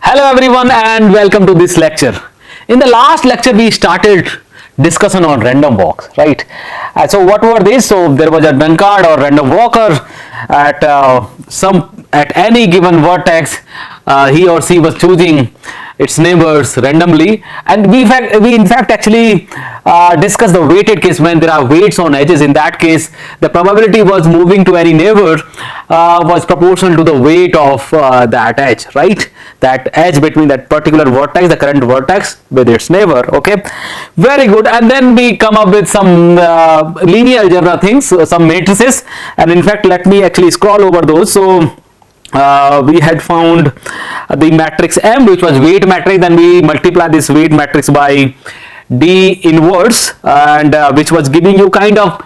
Hello everyone and welcome to this lecture. In the last lecture we started discussion on random walks, right? So what were these? So there was a drunkard or random walker at any given vertex. He or she was choosing its neighbors randomly, and we in fact actually discussed the weighted case when there are weights on edges. In that case, the probability was moving to any neighbor was proportional to the weight of that edge, right? That edge between that particular vertex, the current vertex, with its neighbor. Okay, very good. And then we come up with some linear algebra things, some matrices, and in fact let me actually scroll over those. So we had found the matrix M, which was weight matrix. Then we multiply this weight matrix by D inverse, and which was giving you kind of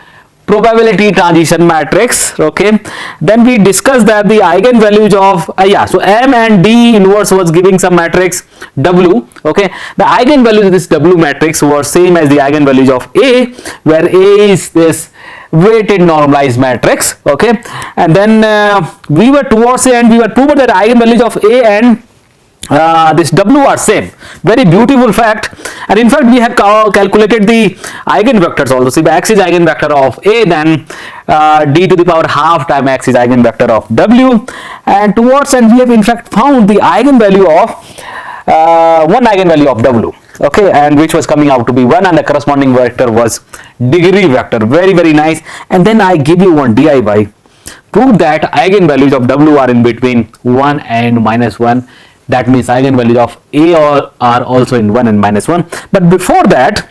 probability transition matrix. Okay, then we discussed that the eigenvalues of so M and D inverse was giving some matrix W. Okay, the eigenvalues of this W matrix were same as the eigenvalues of A, where A is this weighted normalized matrix. Okay, and then we were towards the end, we were proved that eigenvalues of A and this W are same. Very beautiful fact. And in fact we have calculated the eigenvectors also. See, X is eigenvector of A, then D to the power half time X is eigenvector of W, and towards end we have in fact found the eigenvalue of one eigenvalue of W. Okay, and which was coming out to be 1, and the corresponding vector was degree vector. Very very nice. And then I give you one DIY. Prove that eigenvalues of W are in between 1 and -1. That means eigenvalues of A are also in 1 and -1. But before that,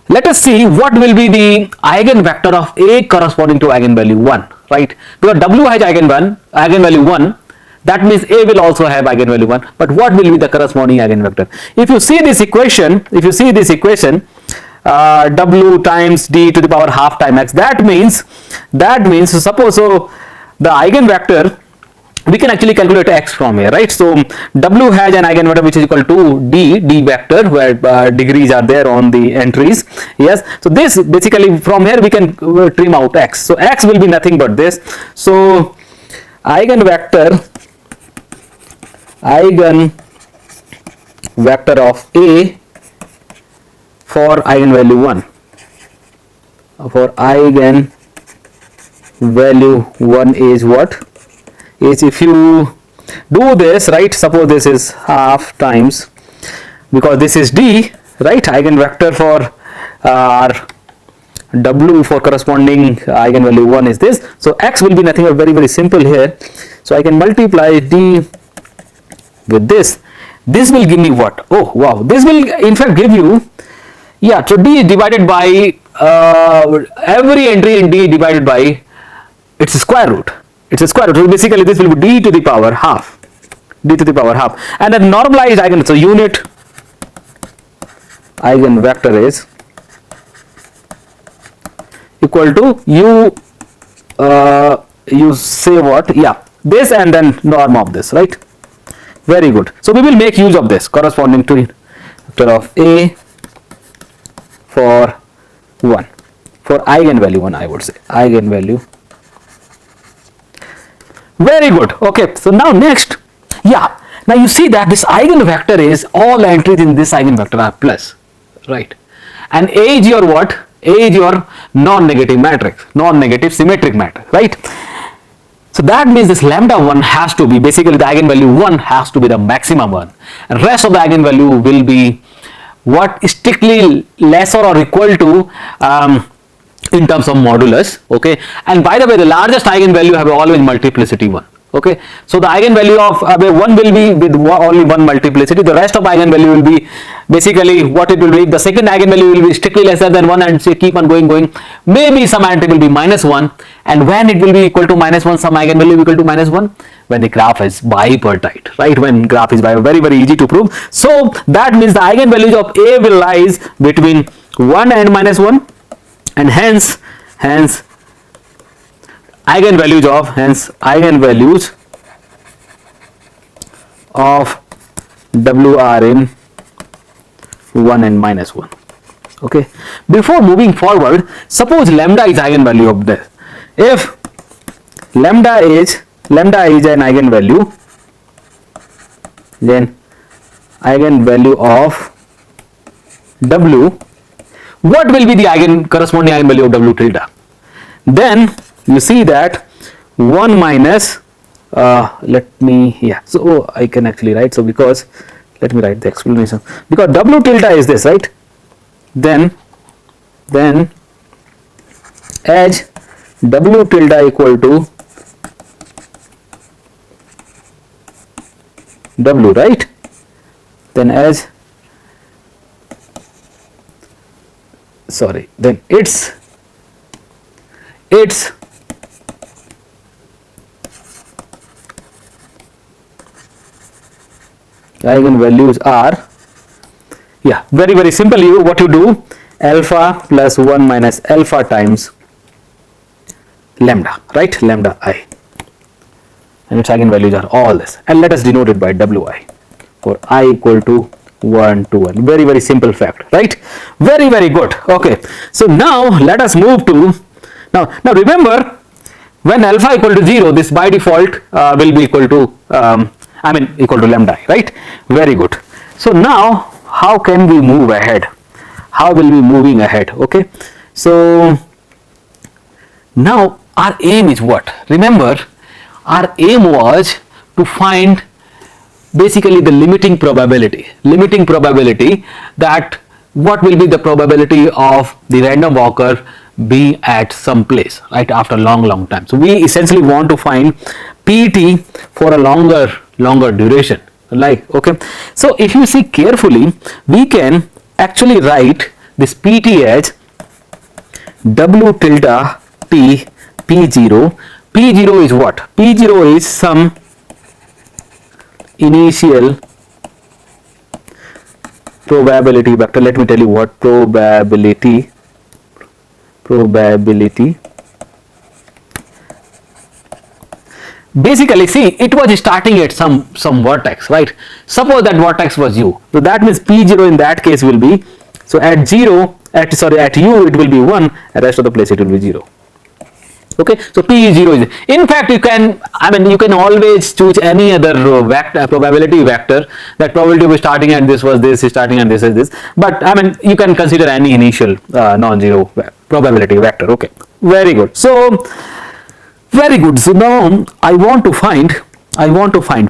let us see what will be the eigenvector of A corresponding to eigenvalue 1, right? Because W has eigenvalue 1, that means A will also have eigenvalue 1. But what will be the corresponding eigenvector? If you see this equation, W times D to the power half time X, that means suppose so the eigenvector, we can actually calculate X from here, right? So W has an eigenvector which is equal to D vector, where degrees are there on the entries. Yes, so this basically from here we can trim out X. So X will be nothing but this. So eigenvector of A for eigenvalue 1, is what? Is if you do this, right, suppose this is half times, because this is D, right, eigenvector for W for corresponding eigenvalue 1 is this. So X will be nothing but very very simple here. So I can multiply D with this. This will give me what? Oh wow, this will in fact give you, so D is divided by every entry in D divided by its square root. So basically this will be D to the power half, and a normalized eigenvector. So unit eigenvector is equal to you say what? This and then norm of this, right? Very good. So we will make use of this corresponding to vector of A for 1, for eigenvalue 1, I would say eigenvalue. Very good. Okay, so now next, now you see that this eigenvector is all entries in this eigenvector are plus, right? And A is your what? A is your non-negative matrix, non-negative symmetric matrix, right? So that means this lambda 1 has to be, basically the eigenvalue 1 has to be the maximum one, and rest of the eigenvalue will be what? Strictly lesser or equal to in terms of modulus. Okay, and by the way, the largest eigenvalue have always multiplicity 1. Okay, so the eigenvalue of 1 will be with only one multiplicity. The rest of eigenvalue will be basically what it will be. The second eigenvalue will be strictly lesser than 1, and say keep on going. Maybe some entry will be -1, and when it will be equal to -1, some eigenvalue will be equal to -1 when the graph is bipartite, right? When graph is very very easy to prove. So that means the eigenvalues of A will lies between 1 and -1, and hence eigenvalues of W are in 1 and -1. Okay, before moving forward, suppose lambda is eigenvalue of this. If lambda is an eigenvalue then eigenvalue of W. What will be the corresponding eigenvalue of W tilde? Then you see that 1 minus so I can actually write, so because let me write the explanation, because W tilde is this, right? Then as W tilde equal to W, right? Then then its eigenvalues are, very simple. What you do, alpha plus 1 minus alpha times lambda, right? Lambda I, and its eigenvalues are all this, and let us denote it by Wi for I equal to 1 to 1. Very simple fact, right? Very good. Okay, so now let us move to now remember, when alpha equal to 0, this by default will be equal to equal to lambda I, right? Very good. So now how can we move ahead? How will we moving ahead? Okay, so now our aim is what? Remember, our aim was to find basically the limiting probability that what will be the probability of the random walker being at some place, right, after long time. So we essentially want to find PET for a longer duration, like, okay. So if you see carefully, we can actually write this PET as W tilde T P0. P0 is what? P0 is some initial probability vector. Let me tell you what probability. Basically, see, it was starting at some vertex, right? Suppose that vertex was U. So that means P0 in that case will be, so at U it will be 1, and rest of the place it will be 0. Okay, so P is 0. In fact, you can always choose any other probability vector. That probability was starting at this was this, starting at this is this. But you can consider any initial non-zero probability vector. Okay, very good. So now I want to find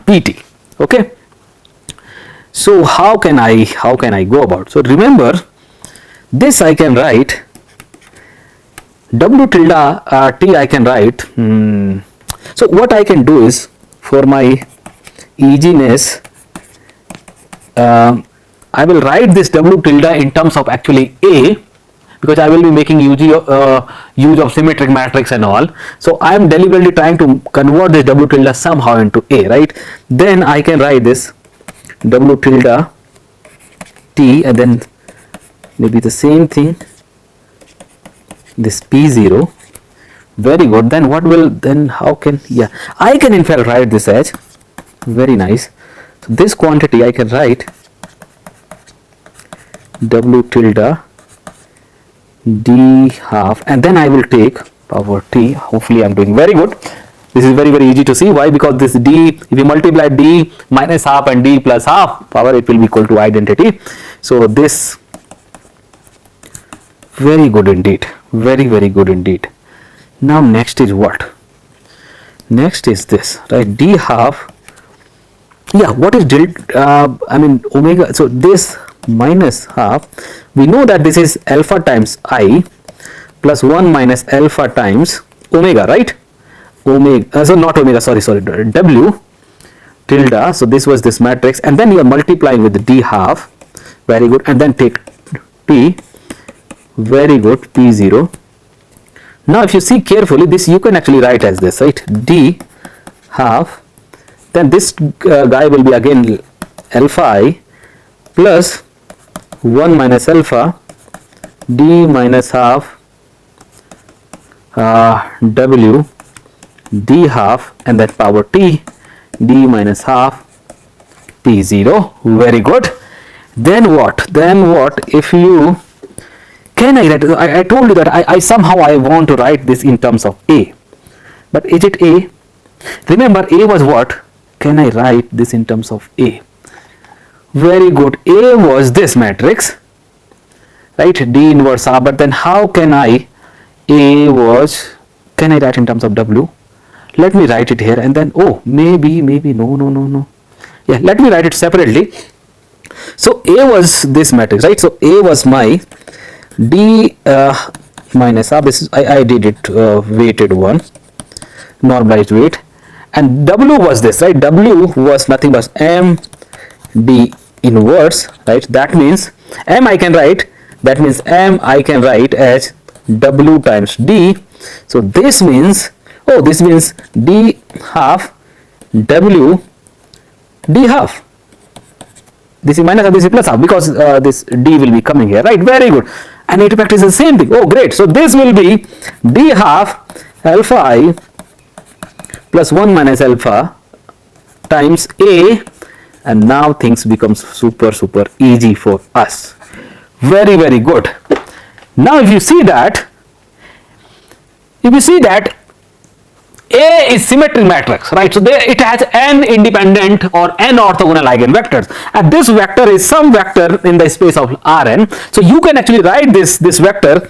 PT. Okay, so how can I go about? So remember, this I can write W tilde T, I can write. So what I can do is, for my easiness, I will write this W tilde in terms of actually A, because I will be making use of symmetric matrix and all. So I am deliberately trying to convert this W tilde somehow into A, right? Then I can write this W tilde T, and then maybe the same thing, this P0. Very good. Then I can in fact write this as, very nice. So this quantity I can write W tilde D half, and then I will take power T. Hopefully I am doing very good. This is very easy to see. Why? Because this D, if you multiply D minus half and D plus half power, it will be equal to identity. So this, very good indeed. Very good indeed. Now next is what? Next is this, right? D half. What is omega? So this minus half, we know that this is alpha times I plus 1 minus alpha times omega, right? Omega, so not omega, sorry, W tilde. So this was this matrix, and then you are multiplying with D half. Very good. And then take P. Very good, P0. Now if you see carefully, this you can actually write as this, right? D half, then this guy will be again alpha I plus 1 minus alpha D minus half W D half, and that power T D minus half P0. Very good. Then what? If you can I write? I told you that I somehow want to write this in terms of A, but is it A? Remember, A was what? Can I write this in terms of A? Very good. A was this matrix, right? D inverse R. But then how can I? A was. Can I write in terms of W? Let me write it here, and then maybe no. Yeah, let me write it separately. So A was this matrix, right? So A was my D minus R. This is I did it weighted one, normalized weight, and W was this, right? W was nothing but M D inverse, right? That means M I can write. That means M I can write as W times D. So this means D half W D half. This is minus half, this is plus half, because this D will be coming here, right? Very good. And A to practice is the same thing. Oh, great. So this will be D half alpha I plus 1 minus alpha times A, and now things become super easy for us. Very, very good. Now if you see that A is symmetric matrix, right? So it has n independent or n orthogonal eigenvectors, and this vector is some vector in the space of Rn. So you can actually write this vector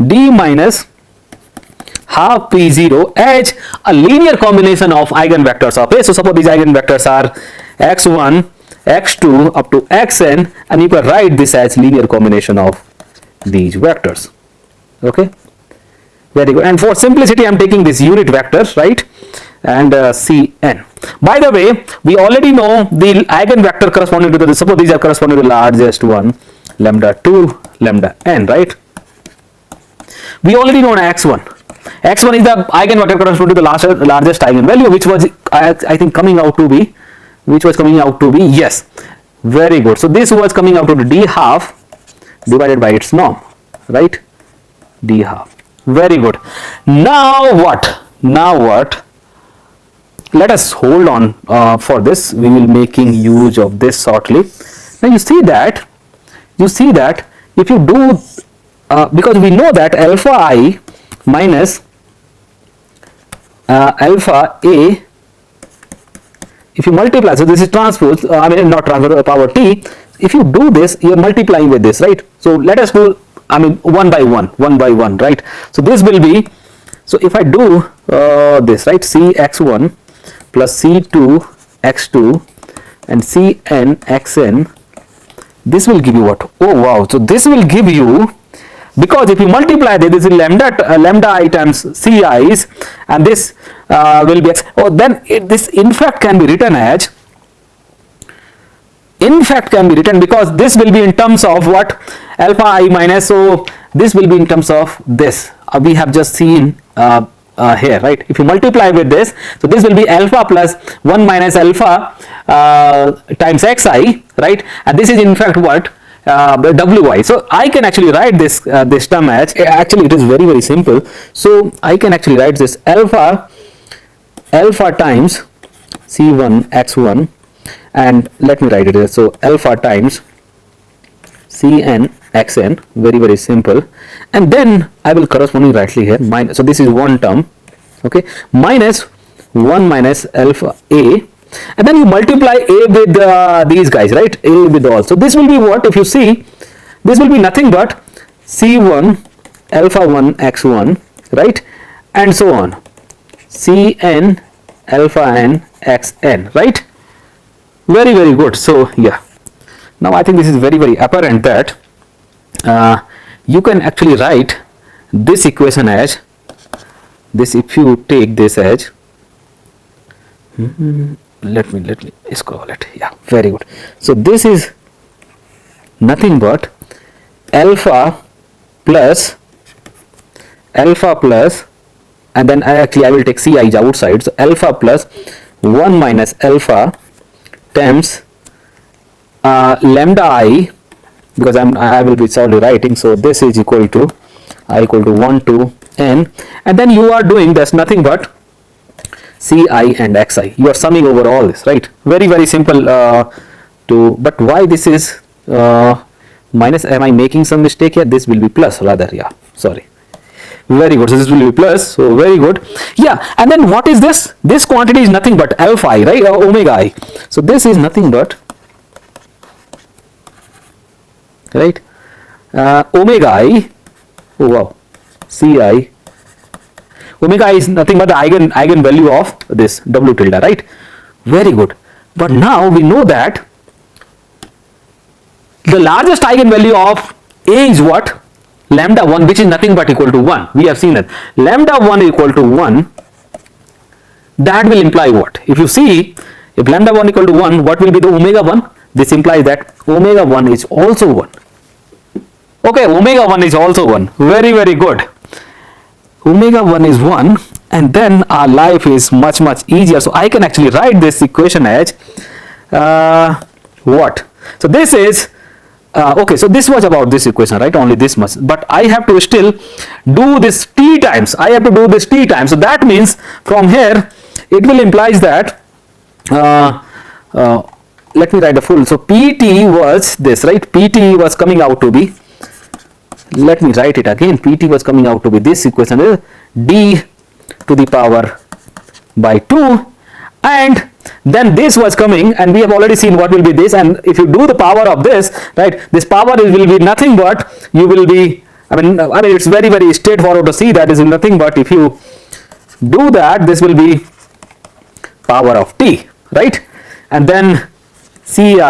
D minus half P0 as a linear combination of eigenvectors of A. So suppose these eigenvectors are x1, x2 up to xn, and you can write this as linear combination of these vectors. Okay. Very good. And for simplicity, I am taking this unit vectors, right? And Cn. By the way, we already know the eigenvector corresponding to the, suppose these are corresponding to the largest one, lambda 2, lambda n, right? We already know x1. X1 is the eigenvector corresponding to the largest eigenvalue, which was, I think, coming out to be, yes. Very good. So this was coming out to be D half divided by its norm, right? D half. Very good. Now what? Let us hold on for this. We will making use of this shortly. Now you see that if you do, because we know that alpha I minus alpha A, if you multiply, so this is transpose, not transpose, power T. If you do this, you are multiplying with this, right? So let us do, one by one, right? So this will be, so if I do this, right, Cx1 plus C2 x2 and Cn xn, this will give you what? Oh wow! So this will give you, because if you multiply this is lambda I times Ci's, and this will be x. Then this in fact can be written as, because this will be in terms of what? Alpha I minus, so this will be in terms of this. We have just seen here, right? If you multiply with this, so this will be alpha plus 1 minus alpha times xi, right? And this is in fact what? Wi. So I can actually write this this term as, actually it is very simple. So I can actually write this alpha times C1 x1, and let me write it here. So alpha times Cn xn, very simple, and then I will correspondingly write here minus, so this is one term, okay, minus 1 minus alpha A, and then you multiply A with these guys, right? A with all. So this will be what? If you see, this will be nothing but C1 alpha 1 x1, right? And so on. Cn alpha n xn, right? Very good. So yeah, now I think this is very apparent that you can actually write this equation as this. If you take this as, let me scroll it. Yeah, very good. So this is nothing but alpha plus, and then I will take Ci outside. So alpha plus 1 minus alpha times lambda I, because I will be solely writing. So this is equal to I equal to 1 to n, and then you are doing this nothing but Ci and Xi. You are summing over all this, right? Very simple but why this is minus? Am I making some mistake here? This will be plus rather. Yeah, sorry. Very good. So this will be plus. So very good. Yeah. And then what is this? This quantity is nothing but alpha I, right? Omega I. So this is nothing but right? Omega I, oh wow, Ci, omega I is nothing but the eigenvalue of this W tilde, right? Very good. But now we know that the largest eigenvalue of A is what? Lambda 1, which is nothing but equal to 1. We have seen that lambda 1 equal to 1. That will imply what? If you see, if lambda 1 equal to 1, what will be the omega 1? This implies that omega 1 is also 1. Okay, omega 1 is also 1. Very, very good. Omega 1 is 1, and then our life is much easier. So I can actually write this equation as what? So this is okay, so this was about this equation, right? Only this much, but I have to still do this t times. I have to do this t times. So that means from here it will implies that let me write the full. So pt was this, right? pt was coming out to be, let me write it again. pt was coming out to be this equation is d to the power by 2, and then this was coming, and we have already seen what will be this. And if you do the power of this, right, this power will be nothing but you will be, I mean it's very straightforward to see that is nothing but if you do that, this will be power of t, right? And then ci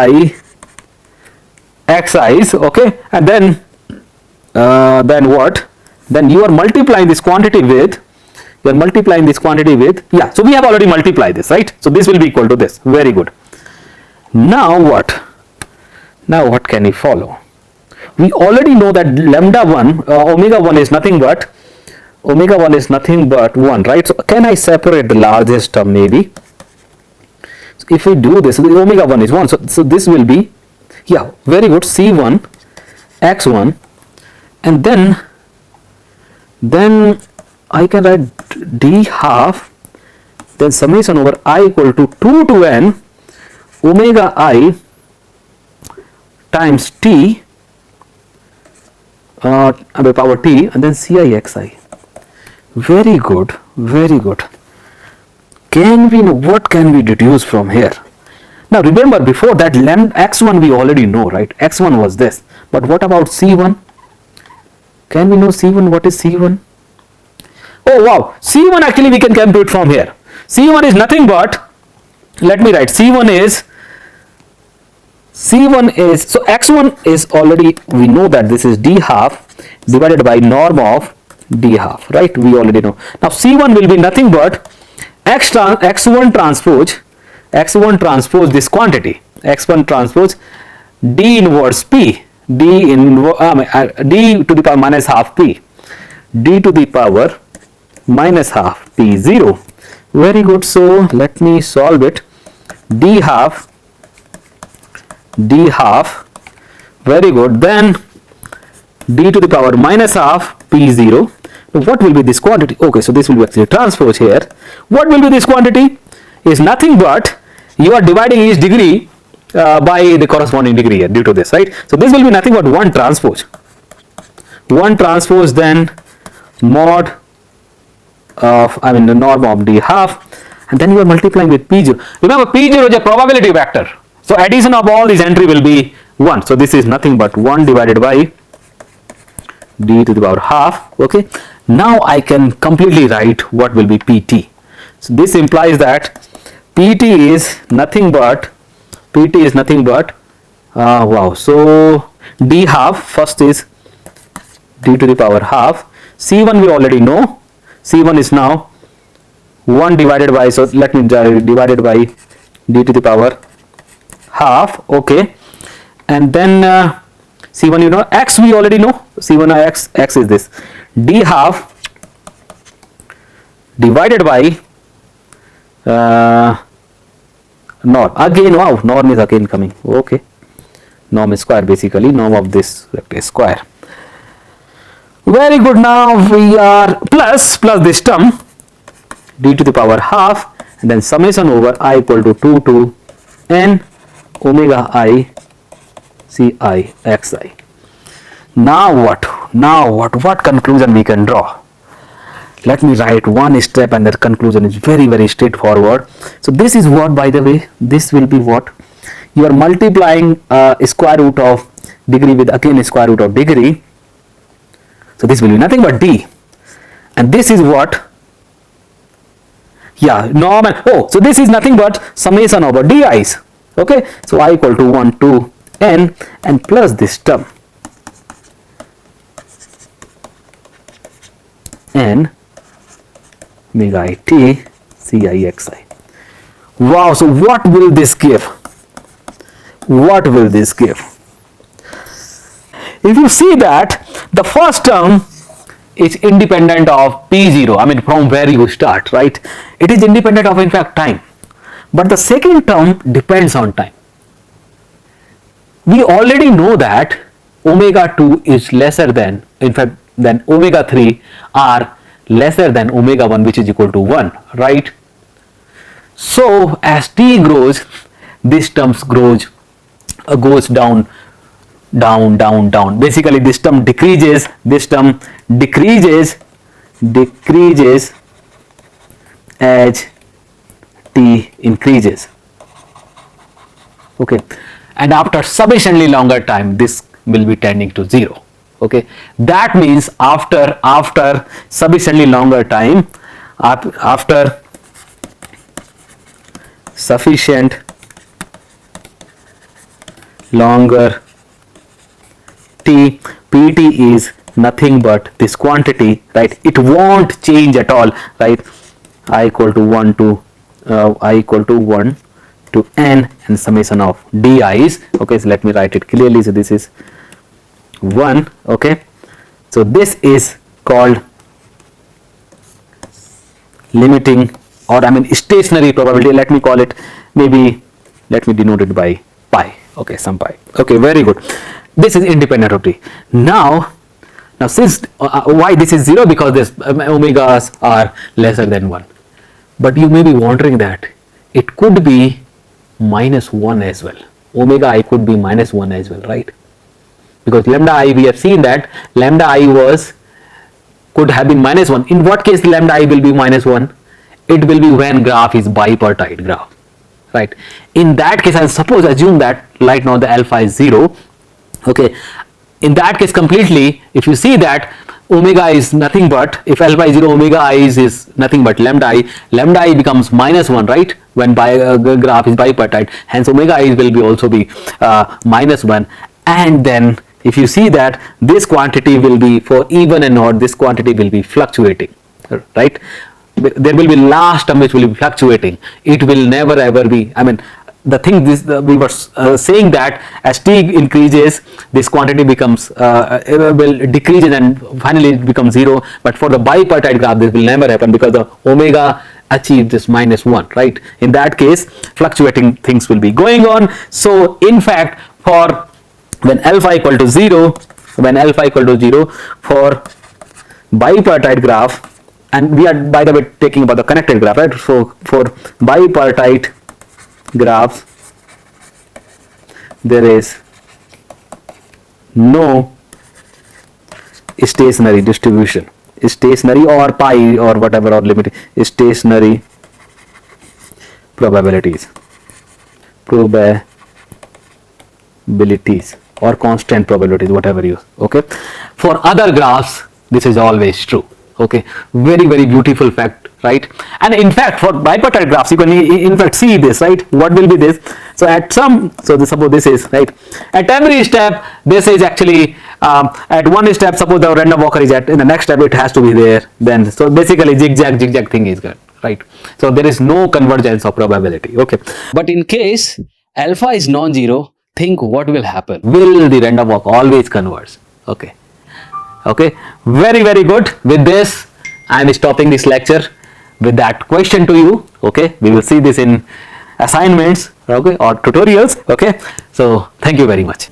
xi's, okay, and then what? Then you are multiplying this quantity with, yeah, so we have already multiplied this, right? So this will be equal to this. Very good. Now what? Now what can we follow? We already know that lambda 1, omega 1 is nothing but 1, right? So can I separate the largest term maybe? So if we do this, the omega 1 is 1. So this will be, yeah, very good, C1, X1, and then I can write d half, then summation over I equal to 2 to n omega I times t by power t, and then cixi. Very good, very good. Can we know, what can we deduce from here? Now remember, before that lambda x1 we already know, right? X1 was this, but what about C1? Can we know C1? What is C1? Oh wow, C1 actually we can compute from here. C1 is nothing but, let me write, C1 is, so X1 is already, we know that this is d half divided by norm of d half, right? We already know. Now C1 will be nothing but X1 transpose this quantity, X1 transpose d inverse P, d to the power minus half P, d to the power minus half P0. Very good. So let me solve it. D half, very good, then d to the power minus half P0. What will be this quantity? Okay, so this will be actually transpose here. What will be this quantity? Is nothing but you are dividing each degree by the corresponding degree here due to this, right? So this will be nothing but 1 transpose, then mod of, I mean the norm of d half, and then you are multiplying with P0. Remember, P0 is a probability vector, so addition of all these entry will be 1. So this is nothing but 1 divided by d to the power half. Okay, now I can completely write what will be PT. So this implies that PT is nothing but wow, so d half, first is d to the power half. C1 we already know. C1 is now 1 divided by, so let me divided by d to the power half. Okay, and then C1 you know, X we already know. C1 X is this d half divided by norm. Again, wow, norm is again coming. Okay, norm is square, basically norm of this vector is square. Very good. Now we are plus this term d to the power half, and then summation over I equal to 2 to n omega I ci xi. Now what conclusion we can draw? Let me write one step, and the conclusion is very straightforward. So this is what, by the way, this will be what you are multiplying square root of degree with again square root of degree. So this will be nothing but d, and this is what, yeah, normal. Oh, so this is nothing but summation over di's. Okay, so I equal to 1 to n and plus this term n omega I t c I x I. Wow, so what will this give? What will this give? If you see that the first term is independent of p0, I mean from where you start, right? It is independent of in fact time, but the second term depends on time. We already know that omega 2 is lesser than, in fact, than omega 3 are lesser than omega 1, which is equal to 1, right? So as t grows, this term goes down, down. Basically this term decreases, decreases as t increases. Okay, and after sufficiently longer time this will be tending to 0. Okay, that means after sufficiently longer time, after sufficient longer t, pt is nothing but this quantity, right? It won't change at all, right? I equal to 1 to n and summation of di's. Okay, so let me write it clearly. So this is 1. Okay, so this is called limiting, or I mean stationary probability. Let me call it, maybe let me denote it by pi. Okay, some pi. Okay, very good. This is independent of t. Now since why this is 0? Because this omegas are lesser than 1. But you may be wondering that it could be minus 1 as well. Omega I could be minus 1 as well, right? Because lambda I, we have seen that lambda I could have been minus 1. In what case lambda I will be minus 1? It will be when graph is bipartite graph, right? In that case, I suppose assume that right now the alpha is 0. Okay, in that case completely, if you see that omega is nothing but, if alpha is 0, omega I is nothing but lambda I becomes minus 1, right? When graph is bipartite, hence omega I will be also be minus 1. And then if you see that this quantity will be, for even and odd, this quantity will be fluctuating, right? There will be last term which will be fluctuating. It will never ever be, I mean, the thing we were saying that as t increases, this quantity becomes will decreases and finally it becomes 0. But for the bipartite graph, this will never happen because the omega achieves this minus 1, right? In that case, fluctuating things will be going on. So in fact, for when alpha equal to 0, for bipartite graph, and we are by the way taking about the connected graph, right? So for bipartite graphs, there is no stationary distribution, stationary or pi or whatever, or limit, stationary probabilities or constant probabilities, whatever you, okay? For other graphs, this is always true. Okay, very beautiful fact, right? And in fact, for bipartite graphs, you can in fact see this, right? What will be this? So at some, so this, suppose this is, right, at every step this is actually at one step, suppose the random walker is at, in the next step it has to be there, then so basically zigzag thing is good, right? So there is no convergence of probability. Okay, but in case alpha is non-zero, think what will happen? Will the random walk always converge? Okay, very good. With this, I am stopping this lecture with that question to you. Okay, we will see this in assignments, okay, or tutorials. Okay, so thank you very much.